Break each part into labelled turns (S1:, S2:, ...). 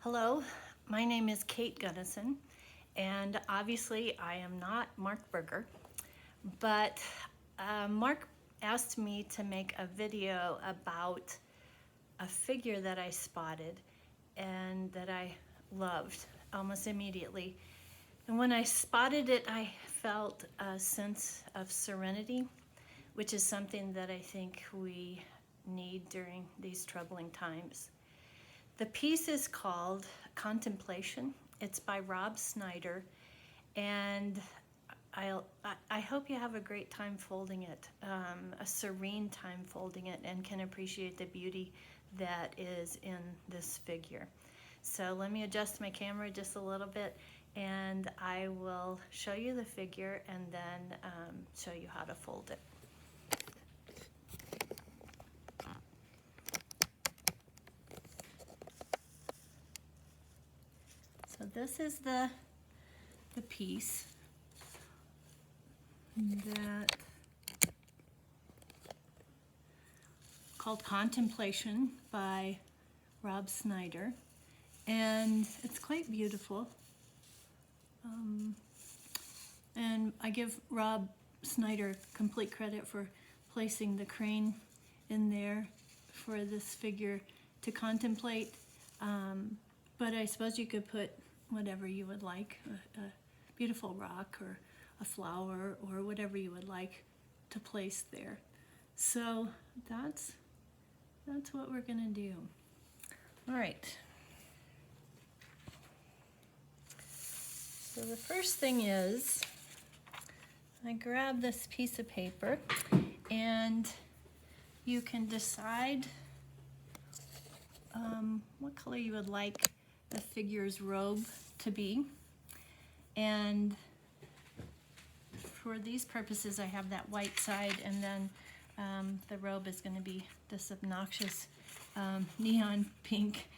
S1: Hello, my name is Kate Gunneson, and obviously I am not Mark Berger, but Mark asked me to make a video about a figure that I spotted and that I loved almost immediately. And when I spotted it, I felt a sense of serenity, which is something that I think we need during these troubling times. The piece is called Contemplation. It's by Rob Snyder, and I hope you have a great time folding it, a serene time folding it, and can appreciate the beauty that is in this figure. So let me adjust my camera just a little bit, and I will show you the figure and then show you how to fold it. So this is the piece that called Contemplation by Rob Snyder, and it's quite beautiful. And I give Rob Snyder complete credit for placing the crane in there for this figure to contemplate. But I suppose you could put whatever you would like, a beautiful rock or a flower or whatever you would like to place there. So that's what we're gonna do. All right. So the first thing is I grab this piece of paper, and you can decide what color you would like the figure's robe to be. And for these purposes, I have that white side, and then the robe is going to be this obnoxious neon pink,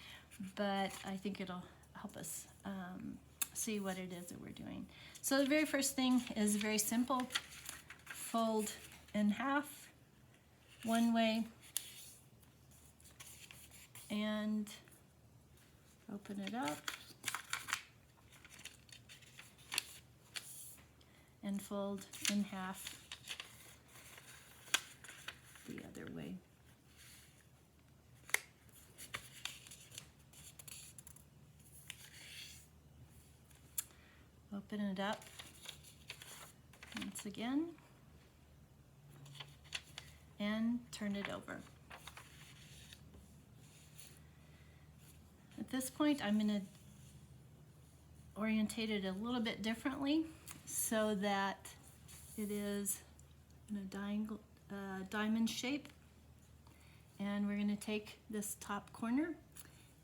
S1: but I think it'll help us see what it is that we're doing. So the very first thing is very simple. Fold in half one way and open it up and fold in half the other way. Open it up once again and turn it over. At this point, I'm going to orientate it a little bit differently so that it is in a diamond shape. And we're going to take this top corner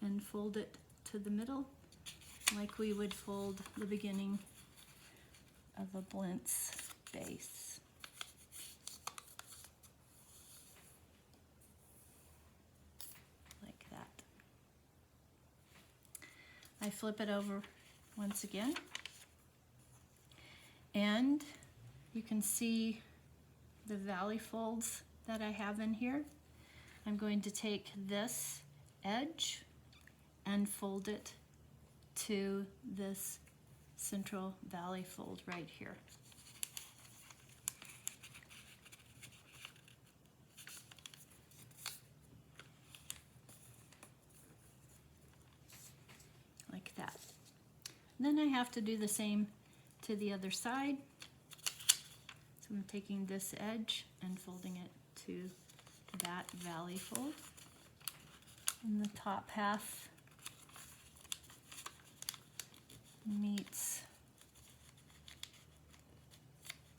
S1: and fold it to the middle like we would fold the beginning of a blintz base. Like that. I flip it over once again, and you can see the valley folds that I have in here. I'm going to take this edge and fold it to this central valley fold right here. Like that. And then I have to do the same to the other side. So I'm taking this edge and folding it to that valley fold. And the top half meets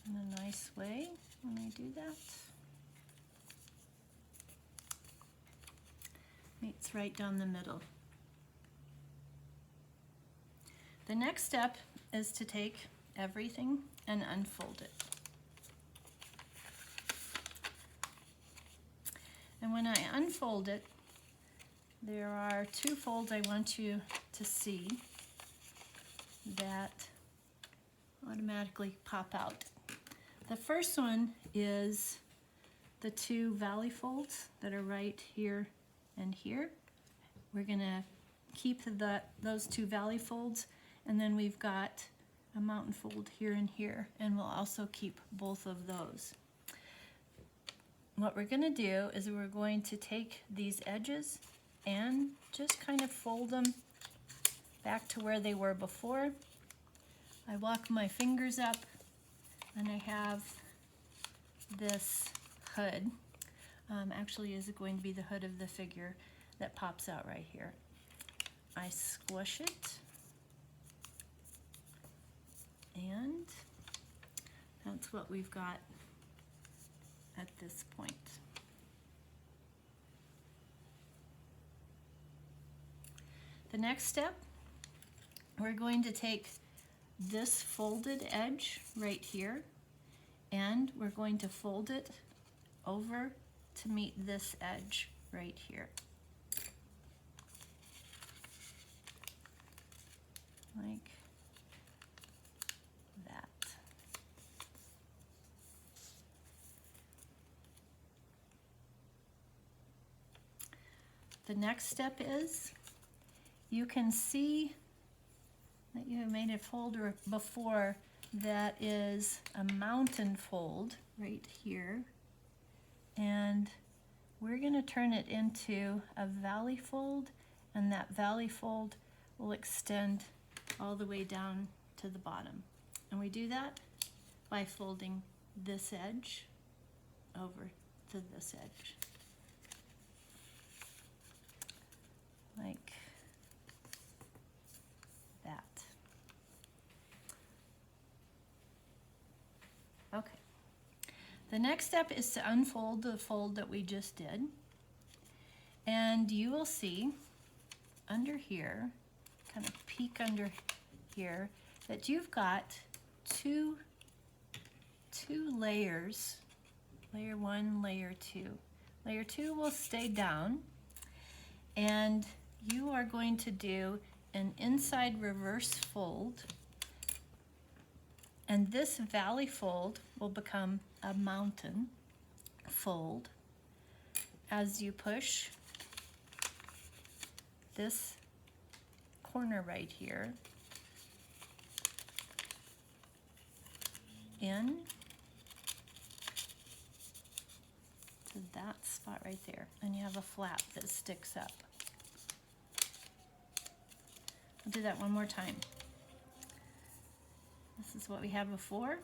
S1: in a nice way when I do that. Meets right down the middle. The next step is to take everything and unfold it. And when I unfold it, there are two folds I want you to see that automatically pop out. The first one is the two valley folds that are right here and here. We're gonna keep those two valley folds, and then we've got a mountain fold here and here, and we'll also keep both of those. What we're going to do is we're going to take these edges and just kind of fold them back to where they were before. I walk my fingers up, and I have this hood. Actually is going to be the hood of the figure that pops out right here. I squish it, and that's what we've got at this point. The next step, we're going to take this folded edge right here, and we're going to fold it over to meet this edge right here. Like that. The next step is, you can see that you have made a folder before that is a mountain fold right here, and we're going to turn it into a valley fold, and that valley fold will extend all the way down to the bottom. And we do that by folding this edge over to this edge. Like that. Okay. The next step is to unfold the fold that we just did. And you will see under here, kind of peek under here, that you've got two layers, layer 1, layer 2. Layer 2 will stay down, and you are going to do an inside reverse fold, and this valley fold will become a mountain fold as you push this corner right here in to that spot right there, and you have a flap that sticks up. I'll do that one more time. This is what we had before.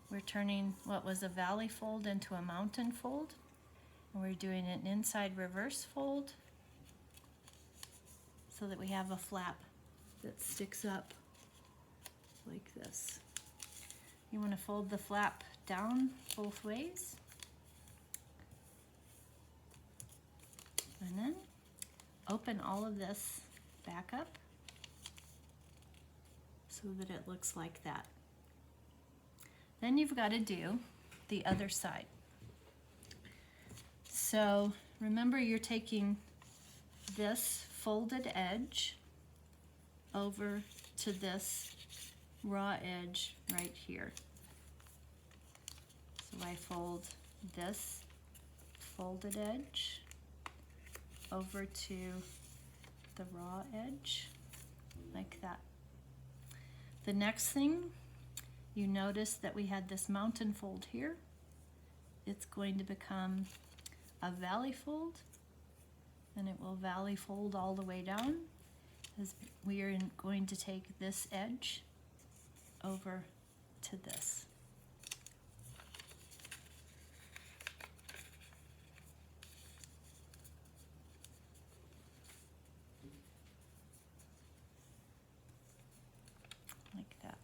S1: We're turning what was a valley fold into a mountain fold, and we're doing an inside reverse fold so that we have a flap that sticks up like this. You want to fold the flap down both ways, and then open all of this back up so that it looks like that. Then you've got to do the other side. So remember, you're taking this folded edge over to this raw edge right here. So I fold this folded edge over to the raw edge like that. The next thing, you notice that we had this mountain fold here. It's going to become a valley fold, and it will valley fold all the way down as we are going to take this edge over to this. Like that.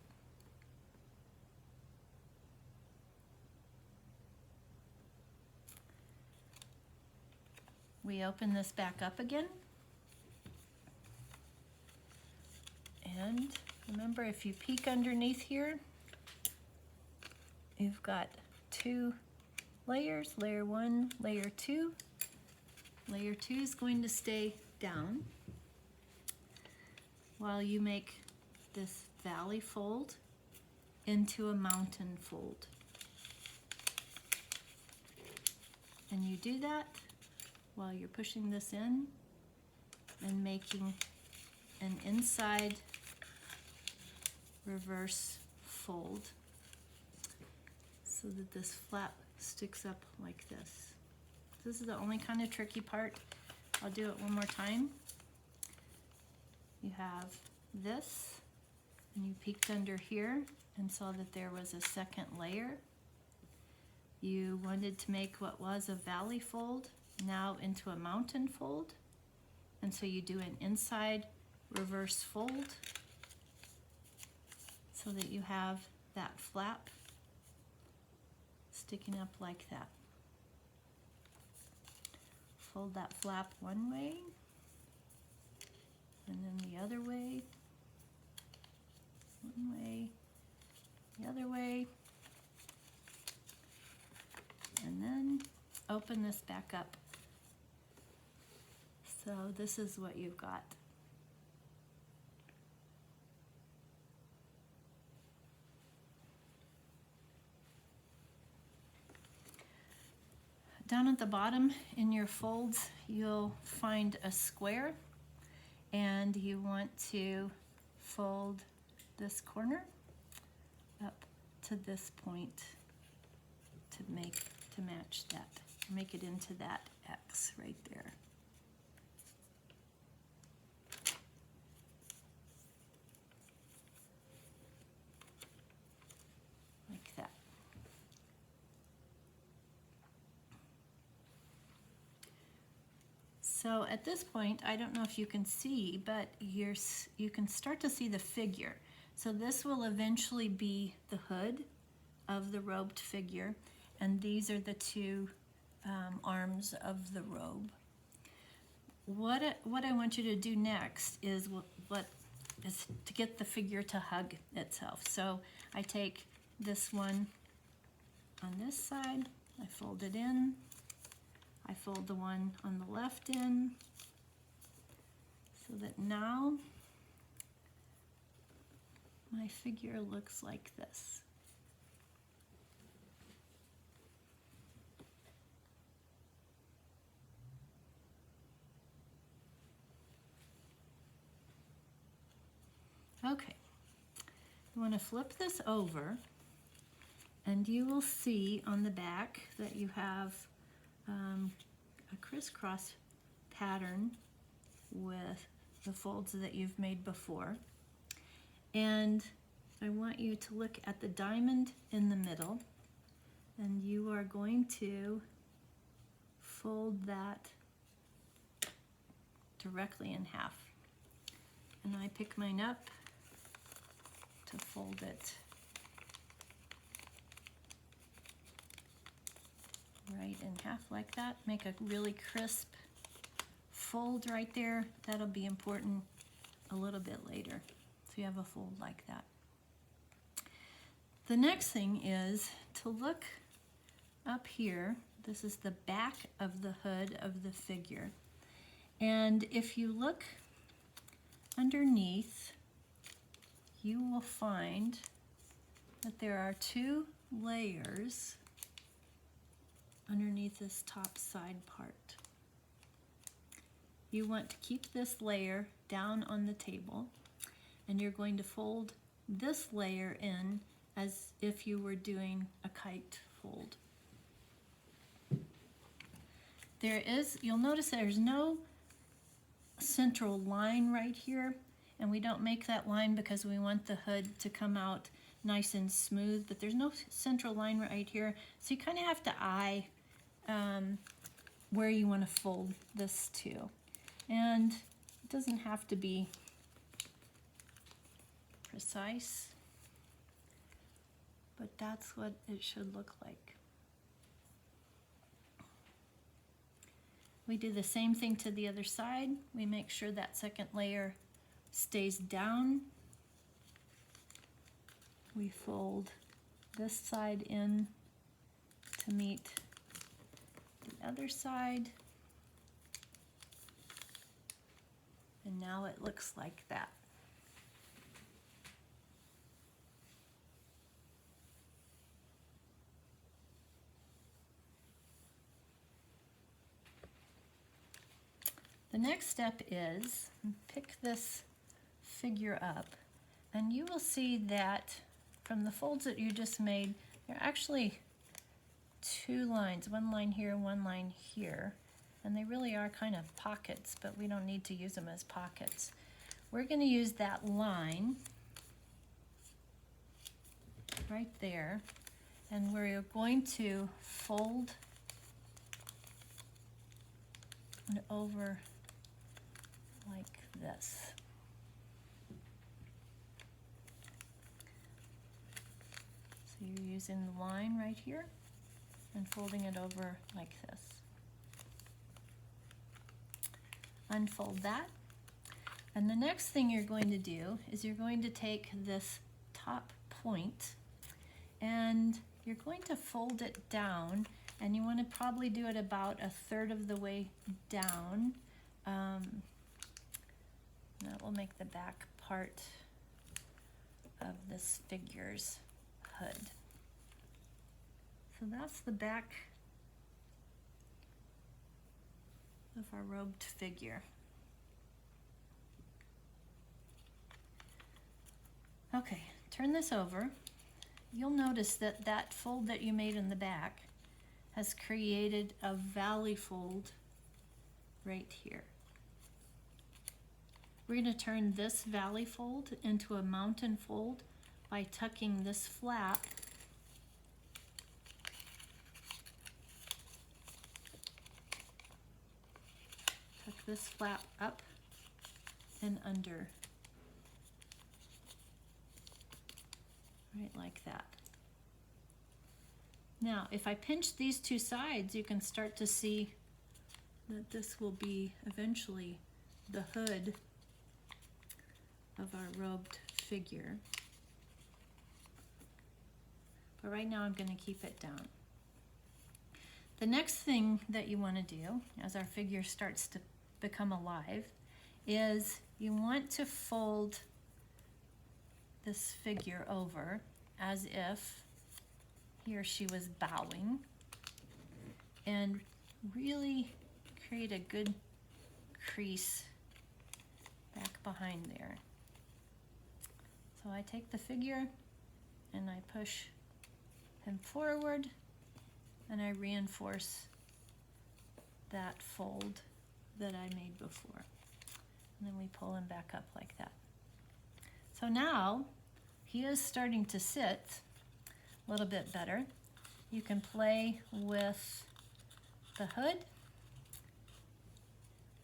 S1: We open this back up again, and remember, if you peek underneath here, you've got two layers, layer 1, layer 2. Layer 2 is going to stay down while you make this valley fold into a mountain fold. And you do that while you're pushing this in and making an inside reverse fold so that this flap sticks up like this. This is the only kind of tricky part. I'll do it one more time. You have this, and you peeked under here and saw that there was a second layer. You wanted to make what was a valley fold now into a mountain fold, and so you do an inside reverse fold so that you have that flap sticking up like that. Fold that flap one way, and then the other way, one way, the other way, and then open this back up. So this is what you've got. Down at the bottom in your folds, you'll find a square, and you want to fold this corner up to this point to match that, make it into that X right there. Like that. So at this point, I don't know if you can see, but you can start to see the figure. So this will eventually be the hood of the robed figure, and these are the two arms of the robe. What I want you to do next is what is to get the figure to hug itself. So I take this one on this side, I fold it in, I fold the one on the left in, so that now my figure looks like this. Okay, you want to flip this over, and you will see on the back that you have a crisscross pattern with the folds that you've made before. And I want you to look at the diamond in the middle, and you are going to fold that directly in half. And I pick mine up to fold it right in half like that. Make a really crisp fold right there. That'll be important a little bit later. So you have a fold like that. The next thing is to look up here. This is the back of the hood of the figure. And if you look underneath, you will find that there are two layers underneath this top side part. You want to keep this layer down on the table, and you're going to fold this layer in as if you were doing a kite fold. You'll notice there's no central line right here, and we don't make that line because we want the hood to come out nice and smooth, but there's no central line right here, so you kind of have to eye where you want to fold this to. And it doesn't have to be precise, but that's what it should look like. We do the same thing to the other side. We make sure that second layer stays down. We fold this side in to meet the other side. And now it looks like that. The next step is pick this figure up, and you will see that from the folds that you just made, there are actually two lines, one line here and one line here, and they really are kind of pockets, but we don't need to use them as pockets. We're going to use that line right there, and we're going to fold it over like this. So you're using the line right here and folding it over like this. Unfold that. And the next thing you're going to do is you're going to take this top point and you're going to fold it down, and you want to probably do it about a third of the way down. That will make the back part of this figure's hood. So that's the back of our robed figure. Okay, turn this over. You'll notice that that fold that you made in the back has created a valley fold right here. We're going to turn this valley fold into a mountain fold by tucking this flap up and under, right like that. Now, if I pinch these two sides, you can start to see that this will be eventually the hood of our robed figure. But right now I'm going to keep it down. The next thing that you want to do as our figure starts to become alive is you want to fold this figure over as if he or she was bowing, and really create a good crease back behind there. So I take the figure and I push him forward and I reinforce that fold that I made before. And then we pull him back up like that. So now he is starting to sit a little bit better. You can play with the hood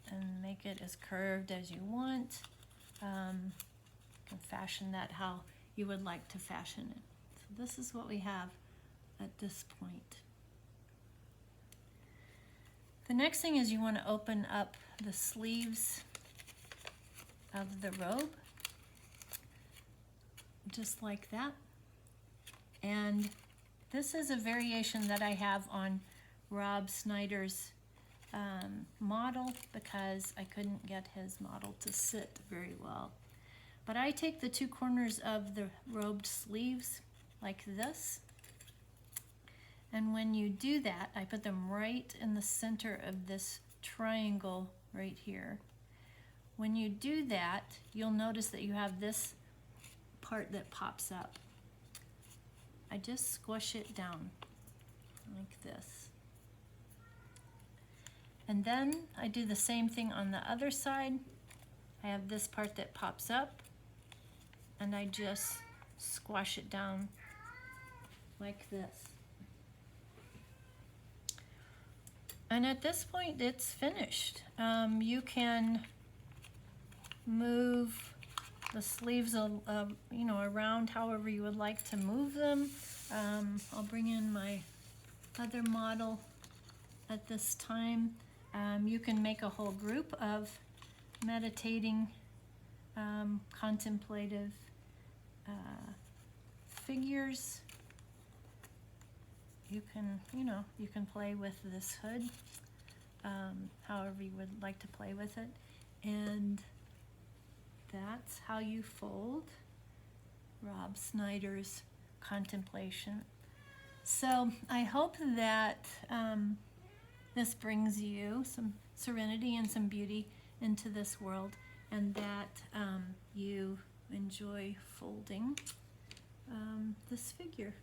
S1: and make it as curved as you want. You can fashion that how you would like to fashion it. So this is what we have at this point. The next thing is you want to open up the sleeves of the robe, just like that. And this is a variation that I have on Rob Snyder's model, because I couldn't get his model to sit very well. But I take the two corners of the robed sleeves like this, and when you do that, I put them right in the center of this triangle right here. When you do that, you'll notice that you have this part that pops up. I just squish it down like this. And then I do the same thing on the other side. I have this part that pops up, and I just squash it down like this. And at this point, it's finished. You can move the sleeves, around however you would like to move them. I'll bring in my other model at this time. You can make a whole group of meditating, contemplative figures. You can play with this hood, however you would like to play with it. And that's how you fold Rob Snyder's Contemplation. So I hope that this brings you some serenity and some beauty into this world, and that you enjoy folding this figure.